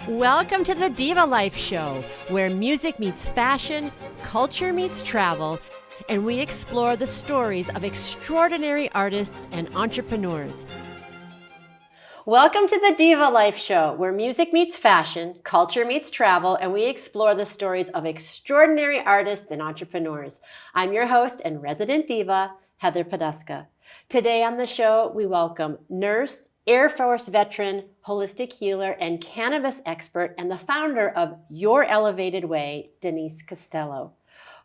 Welcome to the Diva Life Show, where music meets fashion, culture meets travel, and we explore the stories of extraordinary artists and entrepreneurs. Welcome to the Diva Life Show, where music meets fashion, culture meets travel, and we explore the stories of extraordinary artists and entrepreneurs. I'm your host and resident diva, Heather Poduska. Today on the show, we welcome nurse, Air Force veteran, holistic healer, and cannabis expert, and the founder of Your Elevated Way, Denise Costello.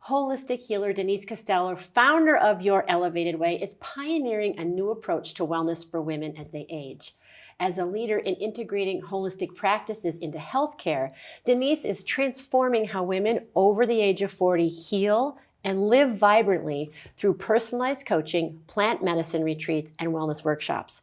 Holistic healer Denise Costello, founder of Your Elevated Way, is pioneering a new approach to wellness for women as they age. As a leader in integrating holistic practices into healthcare, Denise is transforming how women over the age of 40 heal and live vibrantly through personalized coaching, plant medicine retreats, and wellness workshops.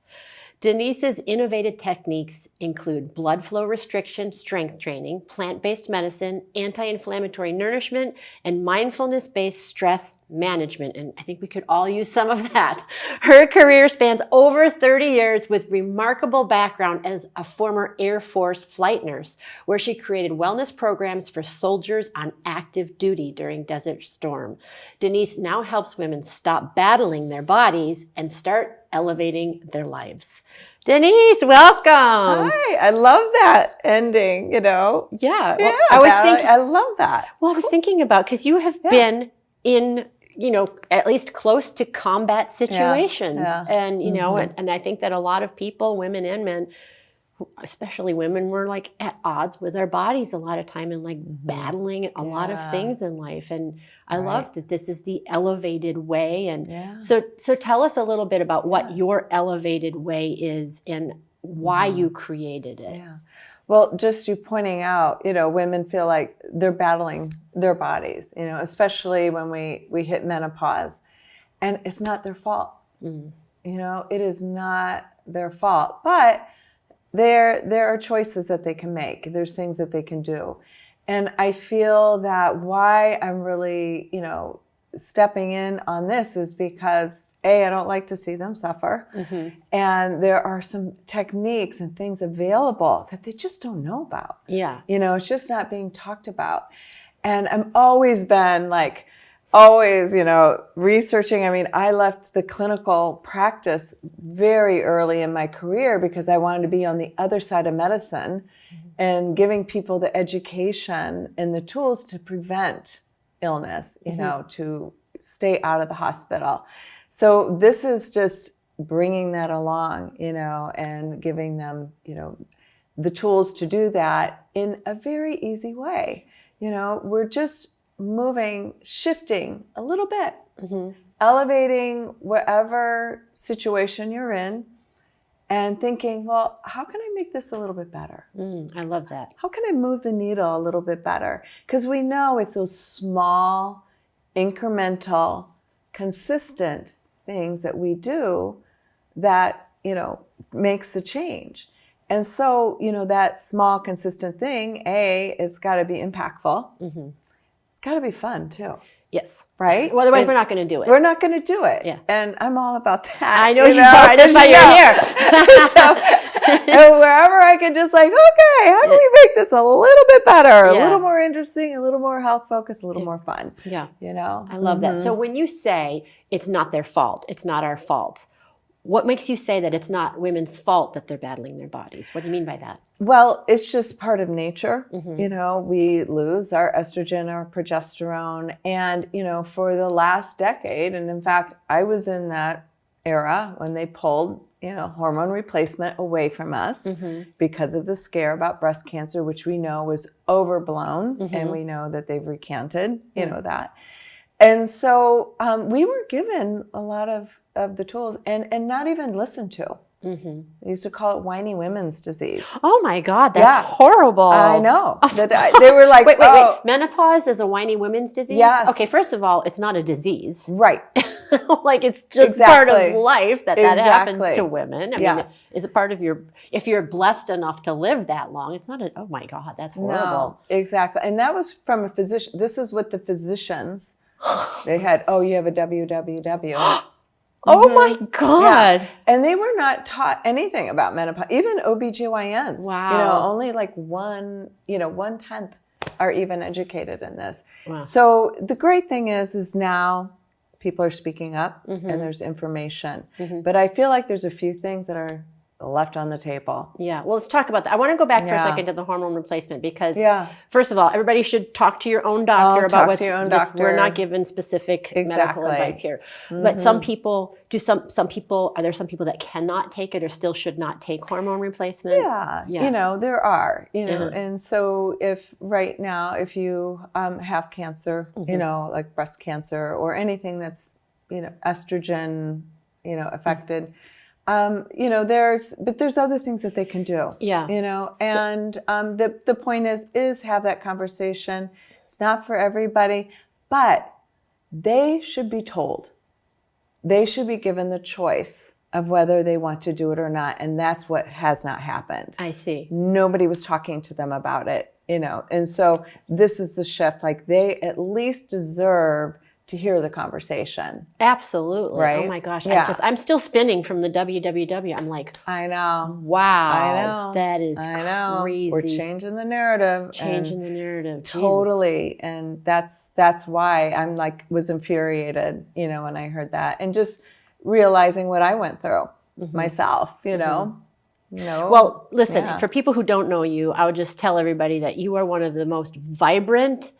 Denise's innovative techniques include blood flow restriction, strength training, plant-based medicine, anti-inflammatory nourishment, and mindfulness-based stress management. And I think we could all use some of that. Her career spans over 30 years with remarkable background as a former Air Force flight nurse, where she created wellness programs for soldiers on active duty during Desert Storm. Denise now helps women stop battling their bodies and start elevating their lives. Denise, welcome. Hi, I love that ending, Yeah. Well, I love that. Well, I was thinking about, because you have been in, at least close to combat situations. And, and I think that a lot of people, women and men, especially women, were like at odds with their bodies a lot of time and like battling a lot of things in life. And I love that this is the elevated way. And so tell us a little bit about what Your Elevated Way is and why you created it. Yeah. Well, just you pointing out, women feel like they're battling their bodies, especially when we hit menopause, and it's not their fault. It is not their fault, but there are choices that they can make. There's things that they can do. And I feel that why I'm really, stepping in on this is because I don't like to see them suffer. And there are some techniques and things available that they just don't know about. Yeah. It's just not being talked about. And I've always been researching. I mean, I left the clinical practice very early in my career because I wanted to be on the other side of medicine and giving people the education and the tools to prevent illness, to stay out of the hospital. So this is just bringing that along, and giving them, the tools to do that in a very easy way. We're just shifting a little bit, elevating whatever situation you're in and thinking, well, how can I make this a little bit better? I love that. How can I move the needle a little bit better? Because we know it's those small, incremental, consistent things that we do that, makes the change. And so, that small, consistent thing, it's got to be impactful. It's got to be fun too. Yes. Right? Well, otherwise we're not going to do it. We're not going to do it. Yeah. And I'm all about that. I know you are. That's why you're here. So wherever I can just okay, how can we make this a little bit better, a little more interesting, a little more health focused, a little more fun? Yeah. I love that. So when you say it's not their fault, it's not our fault, what makes you say that it's not women's fault that they're battling their bodies? What do you mean by that? Well, it's just part of nature. We lose our estrogen, our progesterone. And, for the last decade, and in fact, I was in that era when they pulled, hormone replacement away from us because of the scare about breast cancer, which we know was overblown. And we know that they've recanted, that. And so we were given a lot of the tools and not even listened to. They used to call it whiny women's disease. Oh my God, that's horrible. I know. They were like, wait. Menopause is a whiny women's disease? Yes. Okay, first of all, it's not a disease. Right. Like it's just part of life that happens to women. I mean, is it part of if you're blessed enough to live that long, it's not oh my God, that's horrible. No, exactly. And that was from a physician. This is what the physicians, they had, you have a WWW. Oh my God. Yeah. And they were not taught anything about menopause, even OBGYNs. Wow. Only like 1/10 are even educated in this. Wow. So the great thing is now people are speaking up and there's information. But I feel like there's a few things that are left on the table. Yeah. Well, let's talk about that. I want to go back for a second to the hormone replacement because, first of all, everybody should talk to your own doctor about what's. We're not given specific medical advice here, but some people do. Some people are there. Some people that cannot take it or still should not take hormone replacement. Yeah. There are. And so if right now, if you have cancer, like breast cancer or anything that's estrogen, affected. There's other things that they can do. Yeah. And the point is have that conversation. It's not for everybody, but they should be told. They should be given the choice of whether they want to do it or not. And that's what has not happened. I see. Nobody was talking to them about it, And so this is the shift. Like they at least deserve to hear the conversation. Absolutely. Right? Oh my gosh. Yeah. I'm still spinning from the WWW. I'm like, I know. Wow. I know. That is crazy. We're changing the narrative. Changing the narrative. Totally. Jesus. And that's why I'm was infuriated, when I heard that. And just realizing what I went through myself, Well, listen, for people who don't know you, I would just tell everybody that you are one of the most vibrant,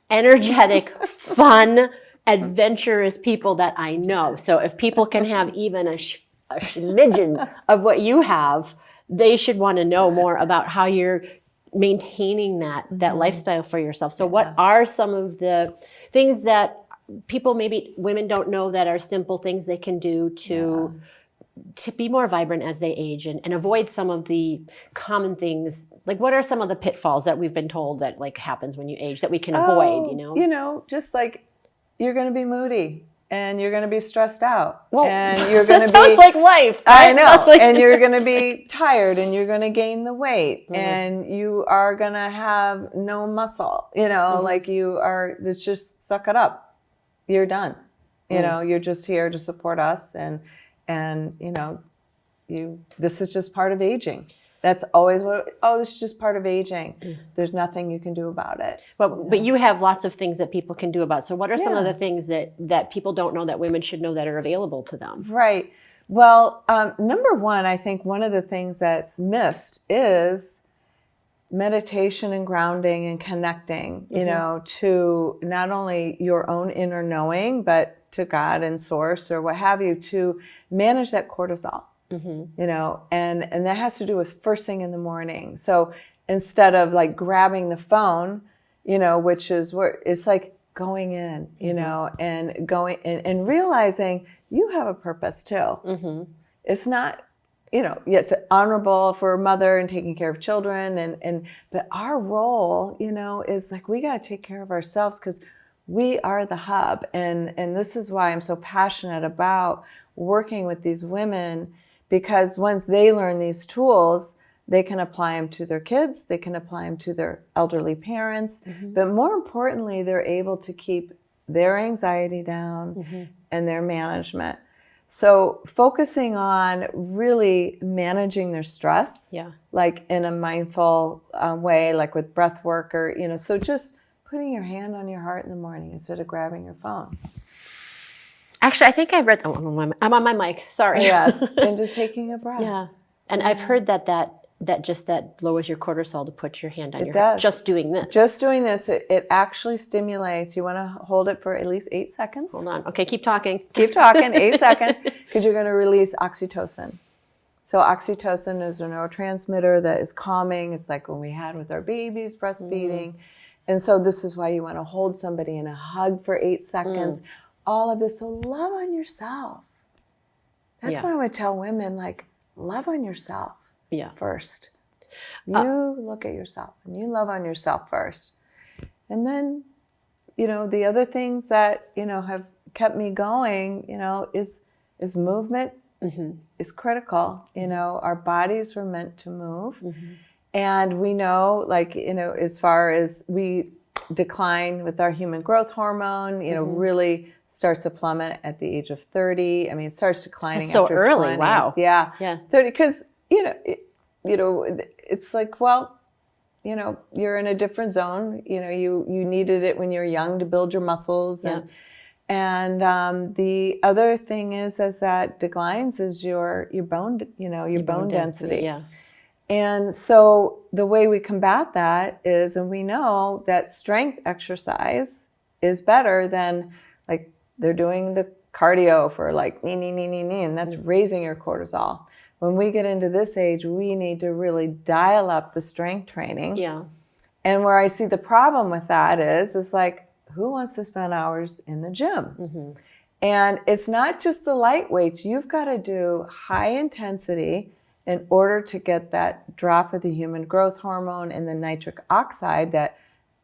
energetic, fun, adventurous people that I know. So if people can have even a smidgen of what you have, they should want to know more about how you're maintaining that lifestyle for yourself. So what are some of the things that people, maybe women don't know, that are simple things they can do to be more vibrant as they age and avoid some of the common things? Like, what are some of the pitfalls that we've been told that happens when you age that we can avoid, just like you're going to be moody and you're going to be stressed out. Well, and you're going to be, sounds like life. Right? I know. And you're going to be tired and you're going to gain the weight and you are going to have no muscle, like you are, it's just suck it up. You're done. You're just here to support us and this is just part of aging. That's always this is just part of aging. There's nothing you can do about it. But you have lots of things that people can do about it. So what are some of the things that people don't know that women should know that are available to them? Right. Well, number one, I think one of the things that's missed is meditation and grounding and connecting, to not only your own inner knowing, but to God and source or what have you, to manage that cortisol. And that has to do with first thing in the morning. So instead of grabbing the phone, which is where it's like going in, and going and realizing you have a purpose too. It's not, yes, honorable for a mother and taking care of children but our role, is we got to take care of ourselves because we are the hub. And this is why I'm so passionate about working with these women, because once they learn these tools, they can apply them to their kids, they can apply them to their elderly parents, but more importantly, they're able to keep their anxiety down and their management. So focusing on really managing their stress, like in a mindful way, like with breath work or, so just putting your hand on your heart in the morning instead of grabbing your phone. Actually, I think I read. Oh, I'm on my mic. Sorry. Yes, and just taking a breath. Yeah, and I've heard that lowers your cortisol to put your hand on your heart. Just doing this. Just doing this, it actually stimulates. You want to hold it for at least 8 seconds. Hold on. Okay, keep talking. Keep talking. 8 seconds, because you're going to release oxytocin. So oxytocin is a neurotransmitter that is calming. It's like when we had with our babies breastfeeding, and so this is why you want to hold somebody in a hug for 8 seconds. All of this, so love on yourself. That's what I would tell women, love on yourself first. You look at yourself and you love on yourself first. And then, the other things that, have kept me going, is movement is critical. Our bodies were meant to move. And we know, as far as we decline with our human growth hormone, really starts to plummet at the age of 30. I mean, it starts declining That's so after early. 20s. Wow. Yeah. Yeah. 30, because, it's like, well, you're in a different zone. You needed it when you're young to build your muscles. And the other thing is, as that declines, is your bone, your bone density. Yeah. And so the way we combat that is, and we know that strength exercise is better than, like, they're doing the cardio for like knee, and that's raising your cortisol. When we get into this age, we need to really dial up the strength training. Yeah. And where I see the problem with that is like, who wants to spend hours in the gym? And it's not just the light weights. You've got to do high intensity in order to get that drop of the human growth hormone and the nitric oxide that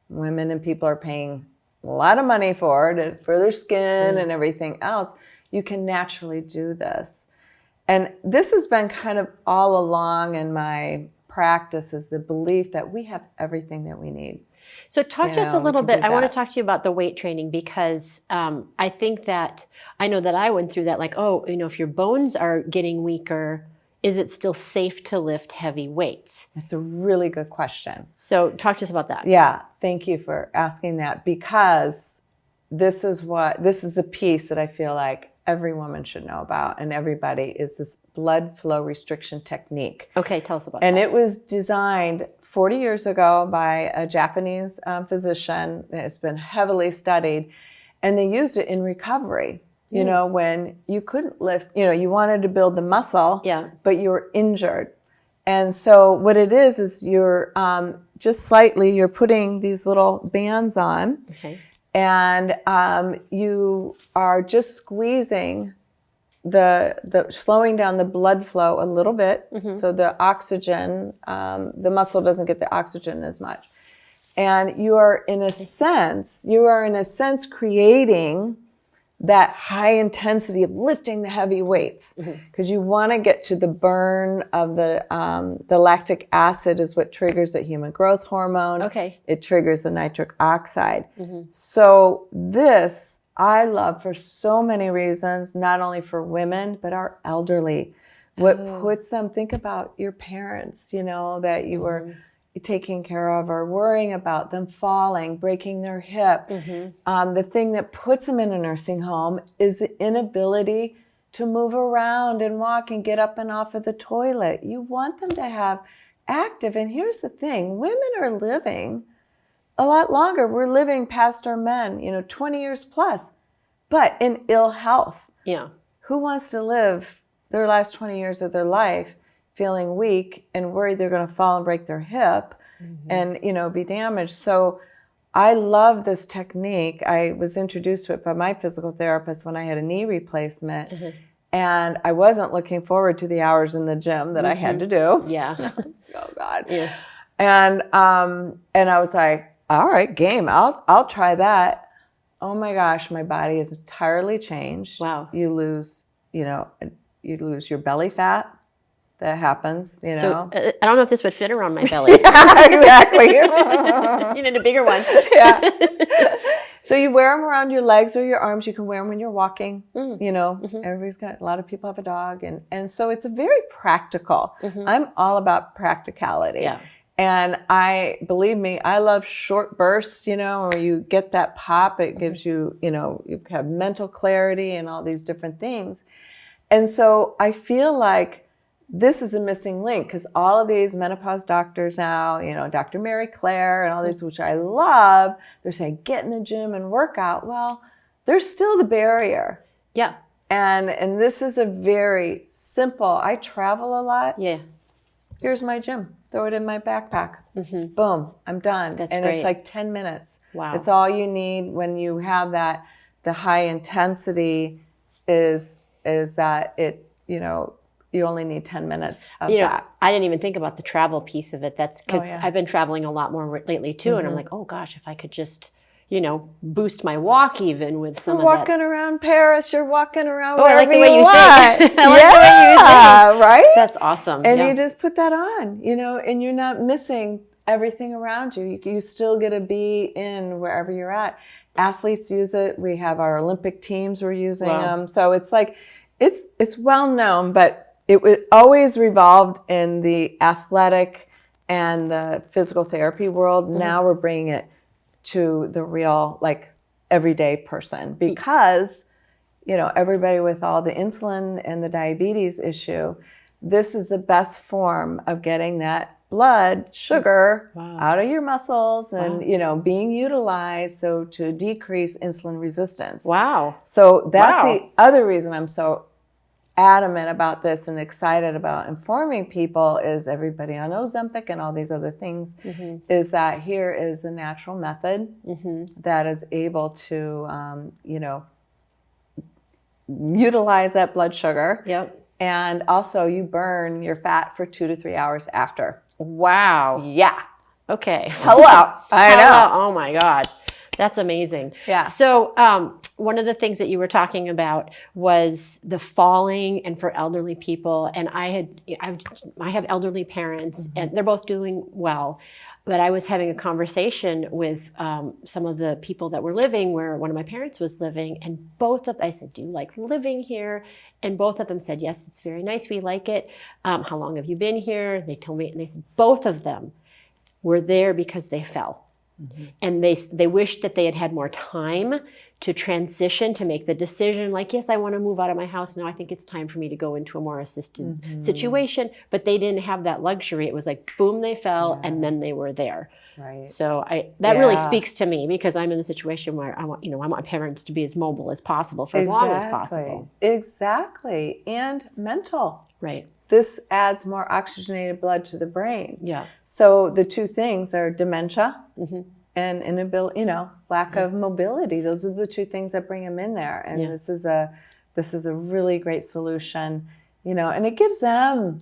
women and people are paying a lot of money for their skin and everything else. You can naturally do this. And this has been kind of all along in my practice, is the belief that we have everything that we need. So talk to us a little bit. I want to talk to you about the weight training, because I think that, I know that I went through that, like, if your bones are getting weaker, is it still safe to lift heavy weights? That's a really good question. So talk to us about that. Yeah, thank you for asking that, because this is the piece that I feel like every woman should know about, and everybody, is this blood flow restriction technique. Okay, tell us about that. And it was designed 40 years ago by a Japanese physician. It's been heavily studied, and they used it in recovery. When you couldn't lift, you wanted to build the muscle, but you were injured. And so what it is you're just slightly, you're putting these little bands on. Okay. And you are just squeezing the slowing down the blood flow a little bit, so the oxygen, the muscle doesn't get the oxygen as much. And you are in a sense creating that high intensity of lifting the heavy weights, because you want to get to the burn of the lactic acid is what triggers the human growth hormone. Okay. It triggers the nitric oxide. So this I love for so many reasons, not only for women, but our elderly. What puts them, think about your parents, that you were taking care of, or worrying about them falling, breaking their hip. The thing that puts them in a nursing home is the inability to move around and walk and get up and off of the toilet. You want them to have active. And here's the thing, women are living a lot longer. We're living past our men, 20 years plus, but in ill health. Yeah. Who wants to live their last 20 years of their life feeling weak and worried they're going to fall and break their hip and, be damaged? So I love this technique. I was introduced to it by my physical therapist when I had a knee replacement. And I wasn't looking forward to the hours in the gym that I had to do. Yeah. Oh God. Yeah. And I was like, all right, game. I'll try that. Oh my gosh, my body is entirely changed. Wow. You lose your belly fat. That happens, So I don't know if this would fit around my belly. Yeah, exactly. You need a bigger one. Yeah. So you wear them around your legs or your arms. You can wear them when you're walking. Everybody's got, a lot of people have a dog. And so it's a very practical. I'm all about practicality. Yeah. And believe me, I love short bursts, where you get that pop. It gives you, you have mental clarity and all these different things. And so I feel like this is a missing link, because all of these menopause doctors now, Dr. Mary Claire and all these, which I love, they're saying, get in the gym and work out. Well, there's still the barrier. Yeah. And this is a very simple, I travel a lot. Yeah. Here's my gym. Throw it in my backpack. Boom, I'm done. That's and great. It's like 10 minutes. Wow. It's all you need when you have that. The high intensity is that it, you only need 10 minutes of that. I didn't even think about the travel piece of it. That's because yeah. I've been traveling a lot more lately too. And I'm like, oh gosh, if I could just, boost my walk even with some of that. You're walking around Paris. You're walking around I like wherever the way you you want. say it. I like the way you say it. Right? That's awesome. And you just put that on, and you're not missing everything around you. You still get to be in wherever you're at. Athletes use it. We have our Olympic teams were using them. So it's like, it's well known, but it always revolved in the athletic and the physical therapy world. Now we're bringing it to the real, like, everyday person, because, everybody with all the insulin and the diabetes issue, this is the best form of getting that blood sugar out of your muscles and, being utilized so to decrease insulin resistance. Wow. So that's the other reason I'm so adamant about this and excited about informing people is everybody on Ozempic and all these other things is that here is a natural method that is able to, utilize that blood sugar. Yep. And also you burn your fat for 2 to 3 hours after. Wow. Yeah. Okay. Hello. I know. Oh my God. That's amazing. Yeah. So one of the things that you were talking about was the falling and for elderly people. And I have elderly parents and they're both doing well. But I was having a conversation with some of the people that were living where one of my parents was living. And I said, do you like living here? And both of them said, yes, it's very nice. We like it. How long have you been here? They told me, and they said, both of them were there because they fell. And they wished that they had had more time to transition, to make the decision, like, yes, I want to move out of my house. Now I think it's time for me to go into a more assisted situation. But they didn't have that luxury. It was like, boom, they fell, and then they were there. Right. So that really speaks to me because I'm in a situation where I want my parents to be as mobile as possible for as long as possible. Exactly. And mental. Right. This adds more oxygenated blood to the brain. Yeah. So the two things are dementia and inability, lack of mobility. Those are the two things that bring them in there. And this is a really great solution, and it gives them,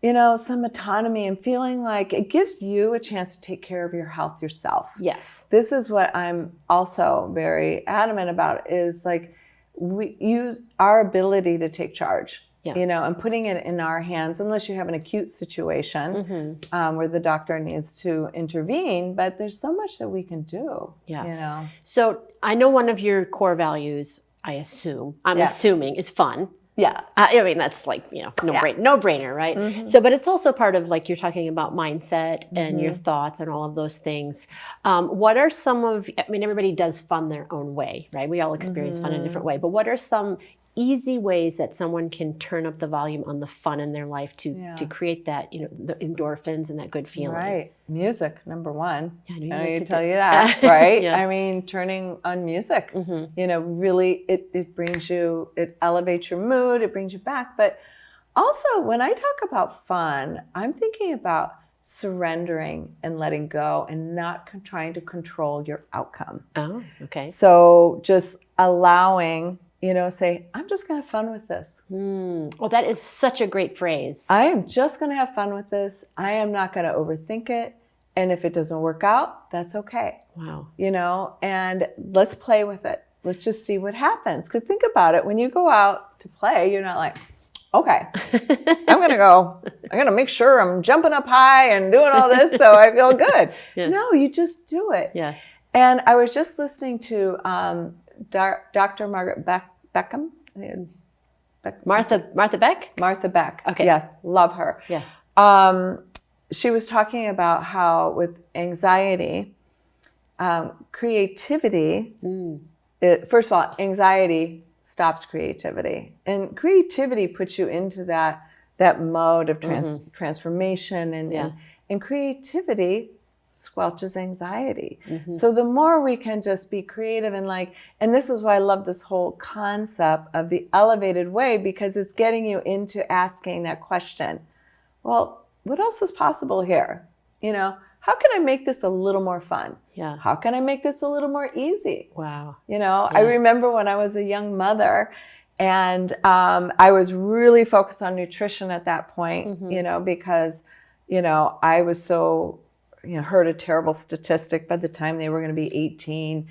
some autonomy and feeling like it gives you a chance to take care of your health yourself. Yes. This is what I'm also very adamant about is like we use our ability to take charge. And putting it in our hands, unless you have an acute situation where the doctor needs to intervene, but there's so much that we can do. Yeah. So I know one of your core values, I'm assuming, is fun. Yeah. That's like, no-brainer, right? So, but it's also part of, like, you're talking about mindset and your thoughts and all of those things. What are some of, everybody does fun their own way, right? We all experience fun in a different way, but what are some easy ways that someone can turn up the volume on the fun in their life to create that, the endorphins and that good feeling? Right. Music, number one. Yeah, I tell you that, right? Turning on music, really, it brings you, it elevates your mood, it brings you back. But also when I talk about fun, I'm thinking about surrendering and letting go and not trying to control your outcome. Oh, okay. So just allowing, say, I'm just going to have fun with this. Well, that is such a great phrase. I am just going to have fun with this. I am not going to overthink it. And if it doesn't work out, that's okay. Wow. And let's play with it. Let's just see what happens. Because think about it. When you go out to play, you're not like, okay, I'm going to make sure I'm jumping up high and doing all this so I feel good. No, you just do it. Yeah. And I was just listening to Dr. Margaret Beckham. Martha Beck? Martha Beck. Okay. Yes, love her. Yeah. She was talking about how with anxiety, creativity, first of all, anxiety stops creativity. And creativity puts you into that mode of transformation and creativity squelches anxiety. So the more we can just be creative and this is why I love this whole concept of the elevated way, because it's getting you into asking that question. Well, what else is possible here? How can I make this a little more fun? Yeah. How can I make this a little more easy? Wow. I remember when I was a young mother and I was really focused on nutrition at that point, because, I was so, heard a terrible statistic by the time they were going to be 18,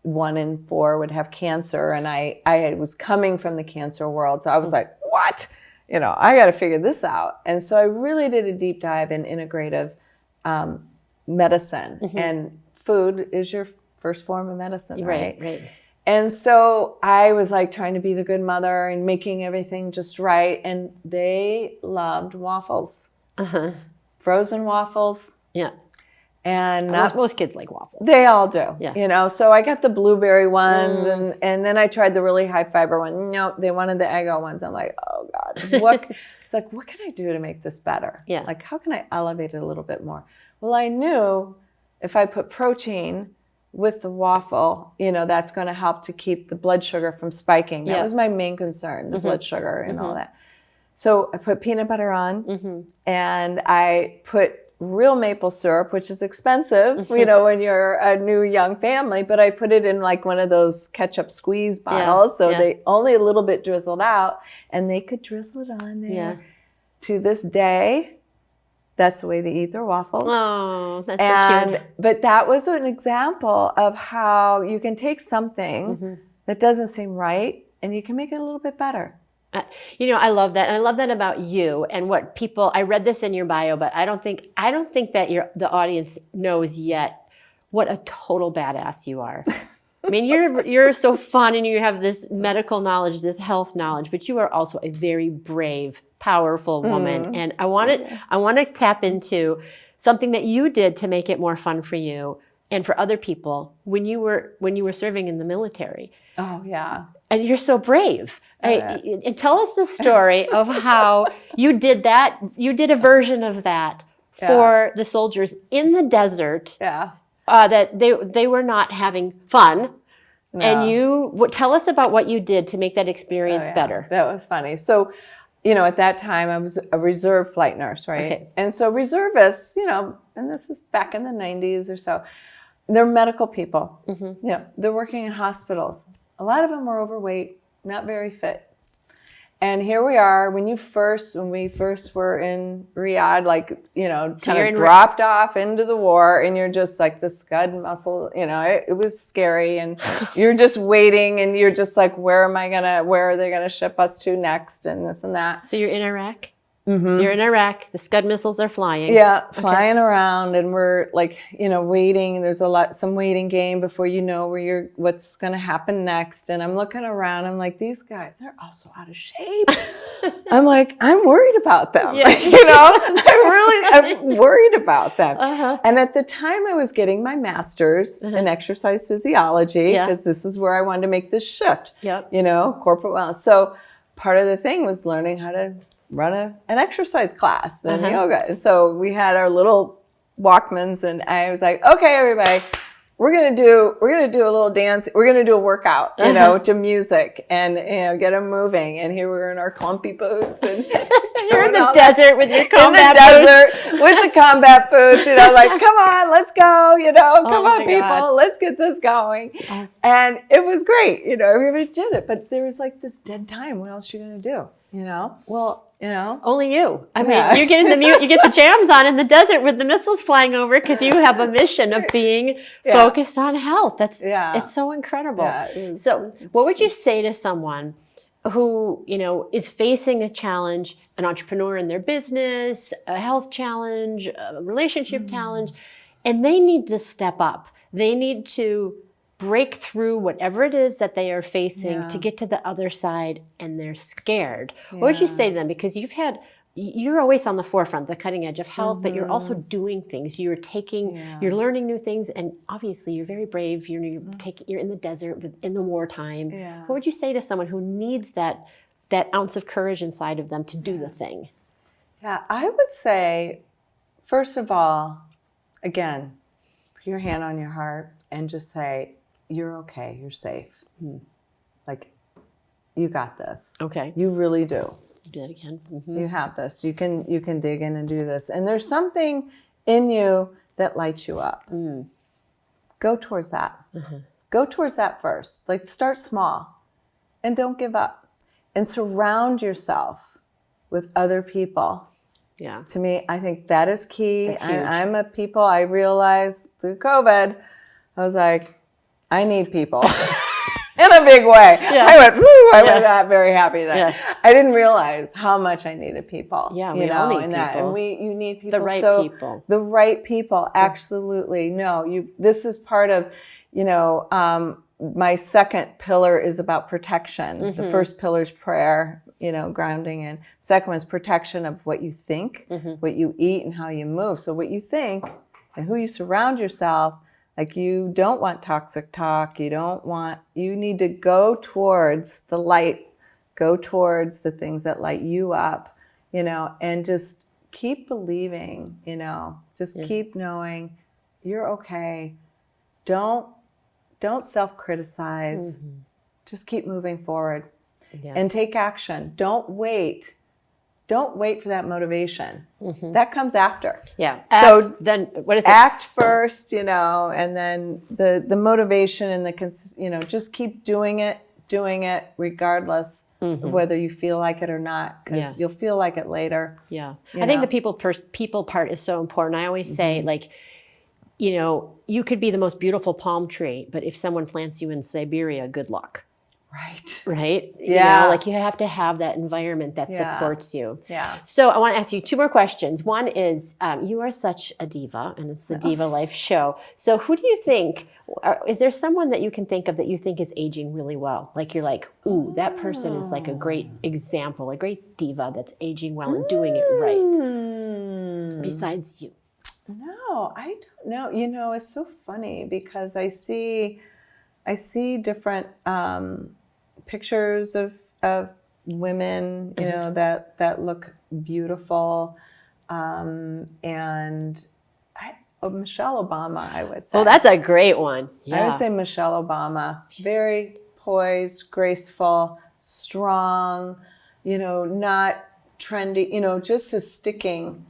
1 in 4 would have cancer. And I was coming from the cancer world. So I was like, what? I got to figure this out. And so I really did a deep dive in integrative medicine, and food is your first form of medicine, right? Right. And so I was like trying to be the good mother and making everything just right. And they loved waffles, frozen waffles. Yeah. And most kids like waffles. They all do, Yeah. So I got the blueberry ones, and then I tried the really high fiber one. Nope, they wanted the Eggo ones. I'm like, oh God, it's like, what can I do to make this better? Yeah. Like, how can I elevate it a little bit more? Well, I knew if I put protein with the waffle, that's going to help to keep the blood sugar from spiking. That was my main concern, the blood sugar and all that. So I put peanut butter on, and I put real maple syrup, which is expensive, when you're a new young family, but I put it in like one of those ketchup squeeze bottles. So they only a little bit drizzled out, and they could drizzle it on there. Yeah. To this day, that's the way they eat their waffles. Oh, that's so cute. But that was an example of how you can take something that doesn't seem right, and you can make it a little bit better. I love that. And I love that about you and what people, I read this in your bio, but I don't think that the audience knows yet what a total badass you are. I mean, you're so fun, and you have this medical knowledge, this health knowledge, but you are also a very brave, powerful woman. And I want to tap into something that you did to make it more fun for you and for other people when you were serving in the military. Oh yeah. And you're so brave. And tell us the story of how you did that. You did a version of that for the soldiers in the desert. Yeah. That they were not having fun. No. And tell us about what you did to make that experience better. That was funny. So, at that time I was a reserve flight nurse, right? Okay. And so reservists, and this is back in the 90s or so, they're medical people. They're working in hospitals. A lot of them were overweight, not very fit. And here we are, when we first were in Riyadh, kind of dropped off into the war, and you're just like the scud muscle, it was scary, and you're just waiting, and you're just like, where are they gonna ship us to next, and this and that. So you're in Iraq? You're in Iraq. The Scud missiles are flying. Yeah, flying around, and we're waiting. There's some waiting game before you know what's going to happen next. And I'm looking around. I'm like, these guys, they're all so out of shape. I'm like, I'm worried about them. Yeah. I'm worried about them. And at the time, I was getting my master's in exercise physiology, because this is where I wanted to make this shift. Yep. Corporate wellness. So part of the thing was learning how to run an exercise class and yoga. And so we had our little Walkmans, and I was like, okay, everybody, we're gonna do a little dance. We're gonna do a workout, to music, and get them moving. And here we're in our clumpy boots, and you're in the desert with your combat boots. With the combat boots, like, come on, let's go, come on, people, God. Let's get this going. And it was great, everybody did it, but there was like this dead time. What else are you gonna do? Well, only you. I mean, you get the jams on in the desert with the missiles flying over, because you have a mission of being focused on health. It's so incredible. Yeah, so what would you say to someone who, is facing a challenge, an entrepreneur in their business, a health challenge, a relationship challenge, and they need to step up? They need to break through whatever it is that they are facing to get to the other side, and they're scared. What would you say to them? Because you're always on the forefront, the cutting edge of health, but you're also doing things. You're you're learning new things, and obviously you're very brave. You're in the desert in the wartime. Yeah. What would you say to someone who needs that ounce of courage inside of them to do the thing? Yeah, I would say, first of all, again, put your hand on your heart and just say, you're okay. You're safe. Like, you got this. Okay. You really do. Do that again. You have this. You can dig in and do this. And there's something in you that lights you up. Go towards that. Go towards that first. Like, start small, and don't give up, and surround yourself with other people. Yeah. To me, I think that is key. I'm a people. I realized through COVID, I was like, I need people. in a big way. Yeah. I went, woo, I was not very happy then. Yeah. I didn't realize how much I needed people. Yeah, we all need people. And you need people. The right people. The right people, absolutely. No, this is part of, my second pillar is about protection. Mm-hmm. The first pillar is prayer, grounding, and second one is protection of what you think, what you eat, and how you move. So what you think and who you surround yourself, like you don't want toxic talk. You need to go towards the light, go towards the things that light you up, and just keep believing, keep knowing you're okay. Don't self-criticize. Just keep moving forward and take action. Don't wait for that motivation. That comes after. Yeah. So then what is it? Act first, and then the motivation and just keep doing it regardless of whether you feel like it or not, because you'll feel like it later. Yeah. I think the people part is so important. I always say, like, you could be the most beautiful palm tree, but if someone plants you in Siberia, good luck. Right? Yeah. You have to have that environment that supports you. Yeah. So I want to ask you two more questions. One is, you are such a diva, and it's the Diva Life Show. So who do you think, is there someone that you can think of that you think is aging really well? Like you're like, ooh, that person is like a great example, a great diva that's aging well and doing it right. Besides you. No, I don't know. It's so funny because I see different pictures of women, that look beautiful, and Michelle Obama, I would say. Oh, that's a great one. Yeah. I would say Michelle Obama, very poised, graceful, strong, not trendy, just a sticking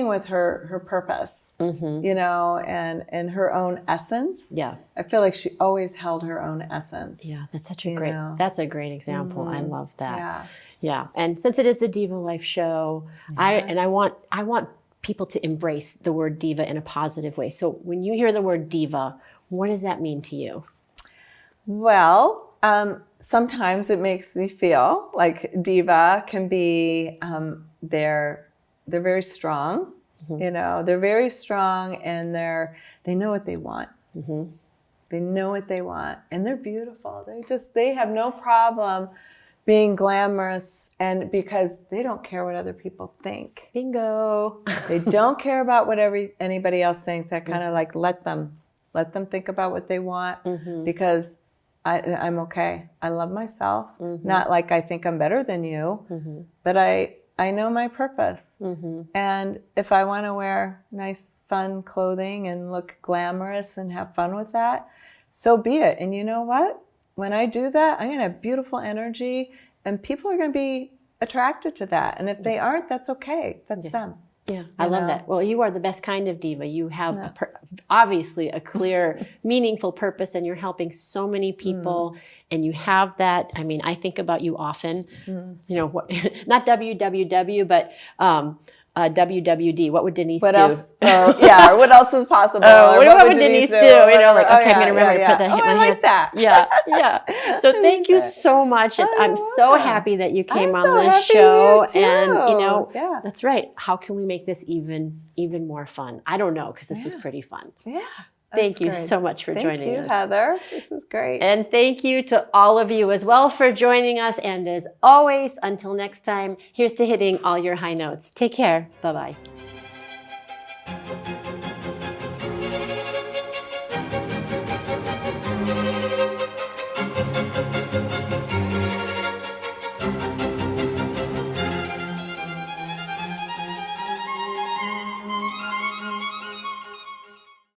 with her purpose, and her own essence. Yeah. I feel like she always held her own essence. Yeah, that's such a great example. I love that. Yeah. Yeah. And since it is the Diva Life Show, I want people to embrace the word diva in a positive way. So when you hear the word diva, what does that mean to you? Well, sometimes it makes me feel like diva can be, they're very strong, they're very strong, and they know what they want. They know what they want, and they're beautiful. They have no problem being glamorous, and because they don't care what other people think. Bingo. They don't care about what anybody else thinks. I kind of like let them think about what they want, because I'm okay. I love myself. Not like I think I'm better than you, but I know my purpose. And if I want to wear nice, fun clothing and look glamorous and have fun with that, so be it. And you know what? When I do that, I'm going to have beautiful energy, and people are going to be attracted to that. And if they aren't, that's okay. That's them. Yeah, I love that. Well, you are the best kind of diva. You have obviously a clear, meaningful purpose, and you're helping so many people. And you have that. I mean, I think about you often. Not WWW, but WWD. What would Denise do? What else? Or what else is possible? What would Denise do? I'm going to remember to put that. I like that. Yeah. So thank you so much. I'm so happy that you came on the show. And that's right. How can we make this even more fun? I don't know, because this was pretty fun. Yeah. Thank you so much for joining us. Thank you, Heather. This is great. And thank you to all of you as well for joining us. And as always, until next time, here's to hitting all your high notes. Take care. Bye-bye.